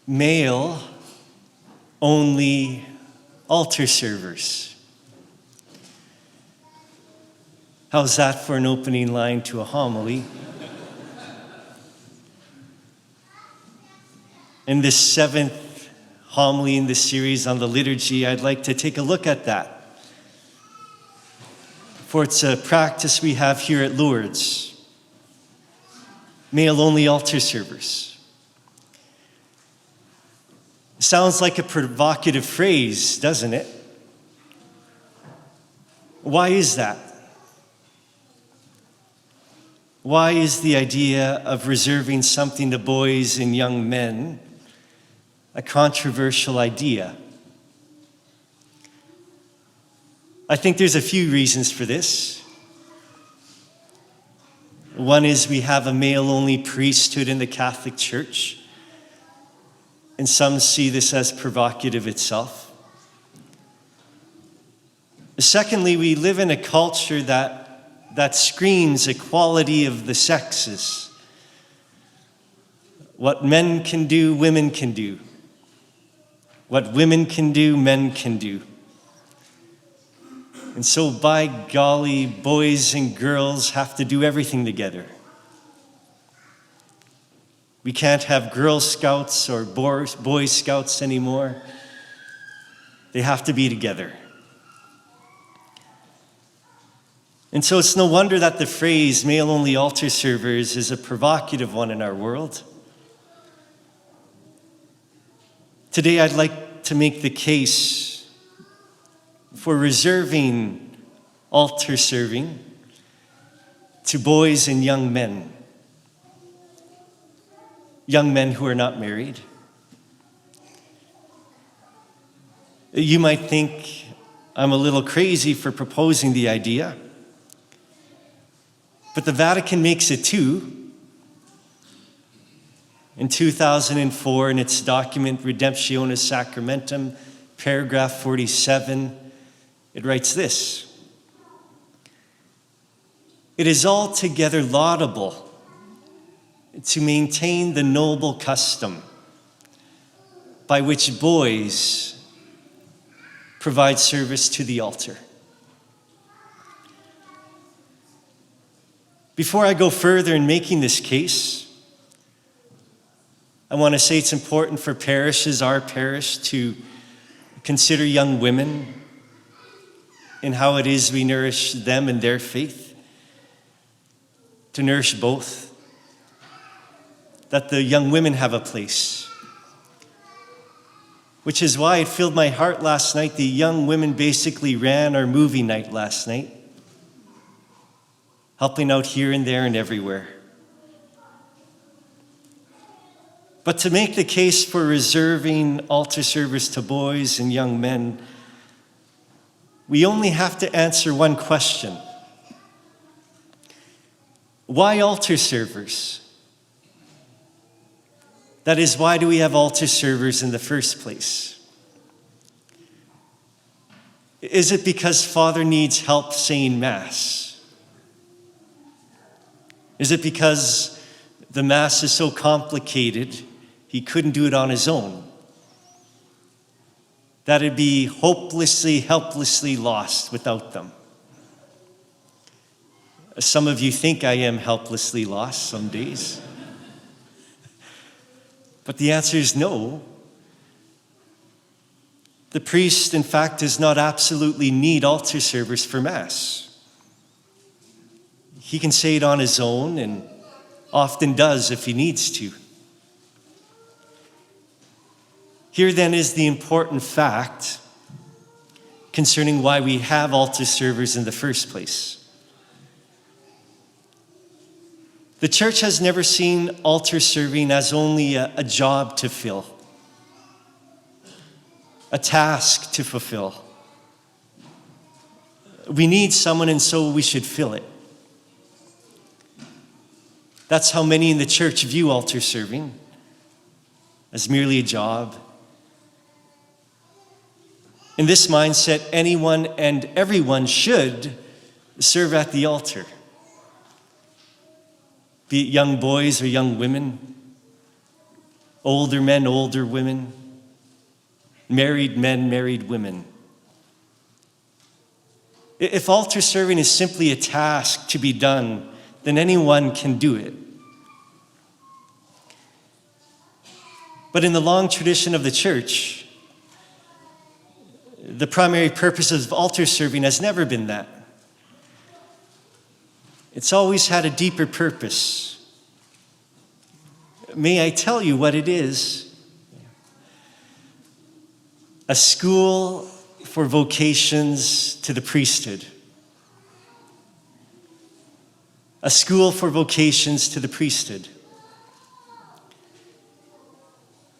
male-only altar servers. How's that for an opening line to a homily? In this 7th homily in this series on the liturgy, I'd like to take a look at that. For it's a practice we have here at Lourdes. Male-only altar servers. Sounds like a provocative phrase, doesn't it? Why is that? Why is the idea of reserving something to boys and young men a controversial idea? I think there's a few reasons for this. One is we have a male-only priesthood in the Catholic Church, and some see this as provocative itself. Secondly, we live in a culture that screams equality of the sexes. What men can do, women can do. What women can do, men can do. And so, by golly, boys and girls have to do everything together. We can't have Girl Scouts or Boy Scouts anymore. They have to be together. And so it's no wonder that the phrase male-only altar servers is a provocative one in our world. Today I'd like to make the case for reserving altar serving to boys and young men who are not married. You might think I'm a little crazy for proposing the idea, but the Vatican makes it too. In 2004, in its document Redemptionis Sacramentum, paragraph 47, it writes this: "It is altogether laudable to maintain the noble custom by which boys provide service to the altar." Before I go further in making this case, I want to say it's important for parishes, our parish, to consider young women and how it is we nourish them in their faith, to nourish both, that the young women have a place. Which is why it filled my heart last night. The young women basically ran our movie night last night, helping out here and there and everywhere. But to make the case for reserving altar service to boys and young men, we only have to answer one question. Why altar servers? That is, why do we have altar servers in the first place? Is it because Father needs help saying Mass? Is it because the Mass is so complicated he couldn't do it on his own? That it'd be hopelessly, helplessly lost without them. Some of you think I am helplessly lost some days. But the answer is no. The priest, in fact, does not absolutely need altar servers for Mass. He can say it on his own, and often does if he needs to. Here then is the important fact concerning why we have altar servers in the first place. The Church has never seen altar serving as only a job to fill, a task to fulfill. We need someone, and so we should fill it. That's how many in the Church view altar serving, as merely a job. In this mindset, anyone and everyone should serve at the altar, be it young boys or young women, older men, older women, married men, married women. If altar serving is simply a task to be done, then anyone can do it. But in the long tradition of the church, the primary purpose of altar serving has never been that. It's always had a deeper purpose. May I tell you what it is? A school for vocations to the priesthood. A school for vocations to the priesthood.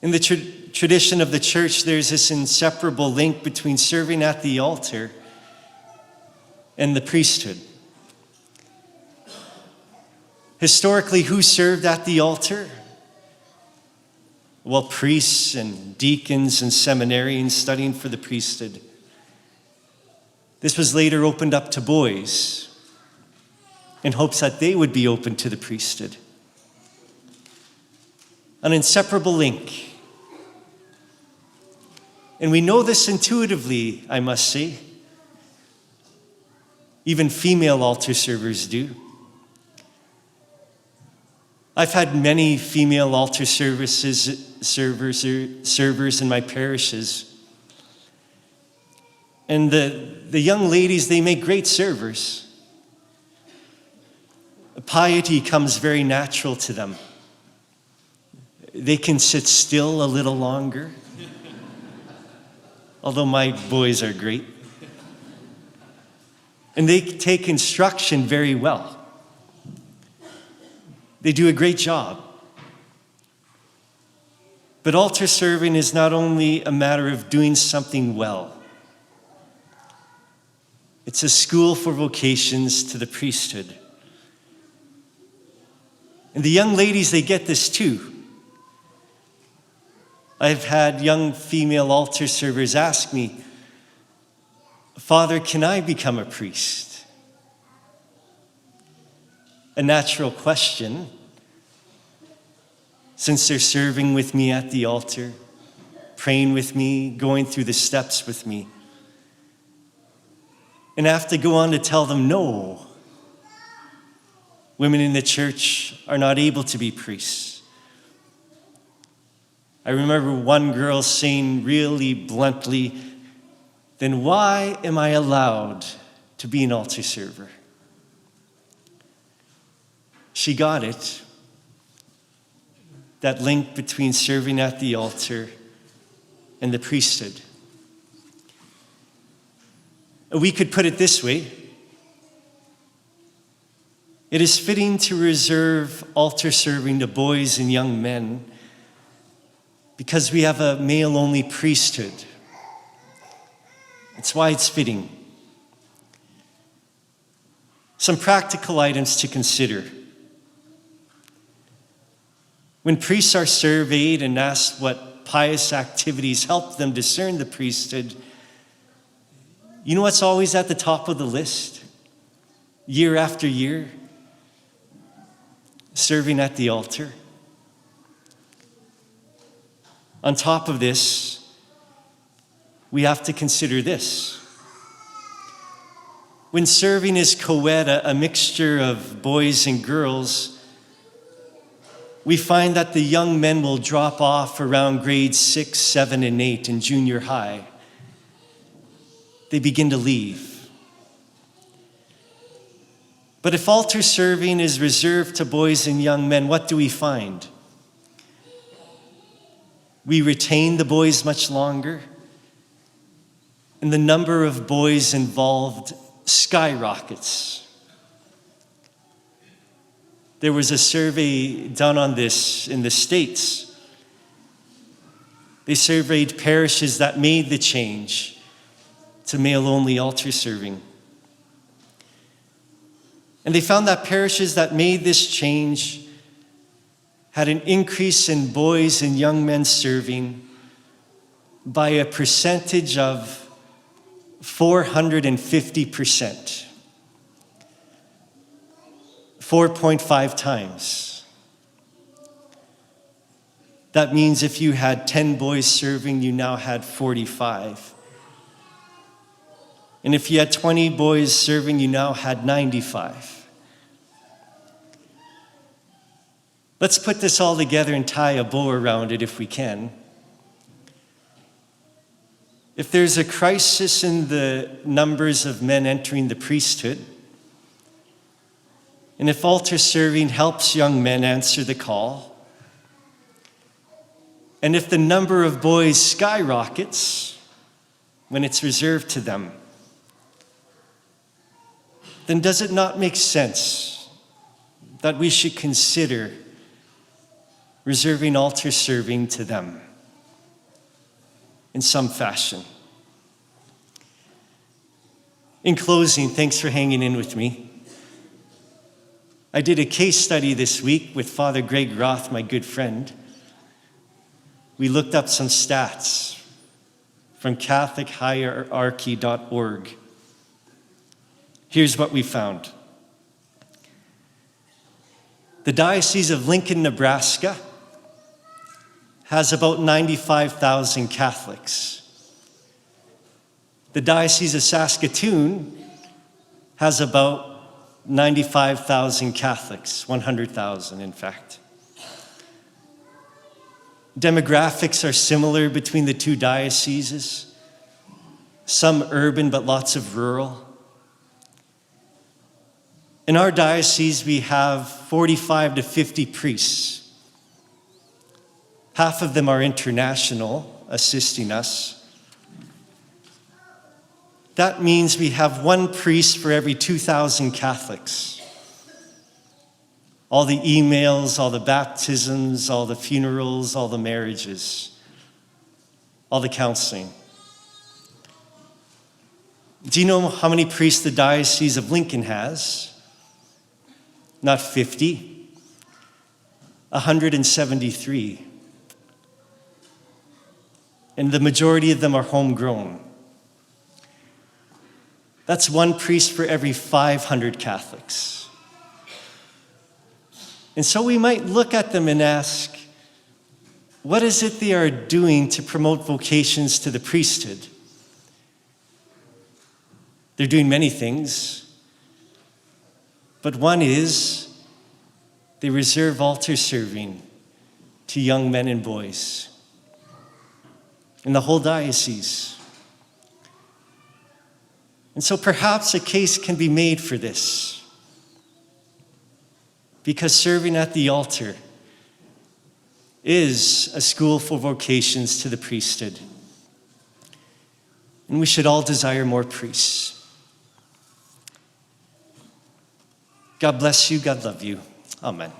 In the tradition of the church, there's this inseparable link between serving at the altar and the priesthood. Historically, who served at the altar? Well, priests and deacons and seminarians studying for the priesthood. This was later opened up to boys in hopes that they would be open to the priesthood. An inseparable link. And we know this intuitively, I must say. Even female altar servers do. I've had many female altar servers in my parishes. And the young ladies, they make great servers. Piety comes very natural to them. They can sit still a little longer. Although my boys are great. And they take instruction very well. They do a great job. But altar serving is not only a matter of doing something well. It's a school for vocations to the priesthood. And the young ladies, they get this too. I've had young female altar servers ask me, "Father, can I become a priest?" A natural question, since they're serving with me at the altar, praying with me, going through the steps with me. And I have to go on to tell them, no, women in the church are not able to be priests. I remember one girl saying really bluntly, "Then why am I allowed to be an altar server?" She got it, that link between serving at the altar and the priesthood. We could put it this way. It is fitting to reserve altar serving to boys and young men because we have a male-only priesthood. That's why it's fitting. Some practical items to consider. When priests are surveyed and asked what pious activities help them discern the priesthood, you know what's always at the top of the list? Year after year? Serving at the altar. On top of this, we have to consider this. When serving is co-ed, a mixture of boys and girls, we find that the young men will drop off around grades 6, 7, and 8 in junior high. They begin to leave. But if altar serving is reserved to boys and young men, what do we find? We retain the boys much longer, and the number of boys involved skyrockets. There was a survey done on this in the States. They surveyed parishes that made the change to male-only altar serving. And they found that parishes that made this change had an increase in boys and young men serving by a percentage of 450%. 4.5 times. That means if you had 10 boys serving, you now had 45. And if you had 20 boys serving, you now had 95. Let's put this all together and tie a bow around it if we can. If there's a crisis in the numbers of men entering the priesthood, and if altar serving helps young men answer the call, and if the number of boys skyrockets when it's reserved to them, then does it not make sense that we should consider reserving altar serving to them in some fashion? In closing, thanks for hanging in with me. I did a case study this week with Father Greg Roth, my good friend. We looked up some stats from CatholicHierarchy.org. Here's what we found. The Diocese of Lincoln, Nebraska has about 95,000 Catholics. The Diocese of Saskatoon has about 95,000 Catholics, 100,000 in fact. Demographics are similar between the two dioceses, some urban but lots of rural. In our diocese, we have 45 to 50 priests. Half of them are international, assisting us. That means we have one priest for every 2,000 Catholics. All the emails, all the baptisms, all the funerals, all the marriages, all the counseling. Do you know how many priests the Diocese of Lincoln has? Not 50, 173. And the majority of them are homegrown. That's one priest for every 500 Catholics. And so we might look at them and ask, what is it they are doing to promote vocations to the priesthood? They're doing many things, but one is they reserve altar serving to young men and boys in the whole diocese. And so perhaps a case can be made for this, because serving at the altar is a school for vocations to the priesthood. And we should all desire more priests. God bless you. God love you. Amen.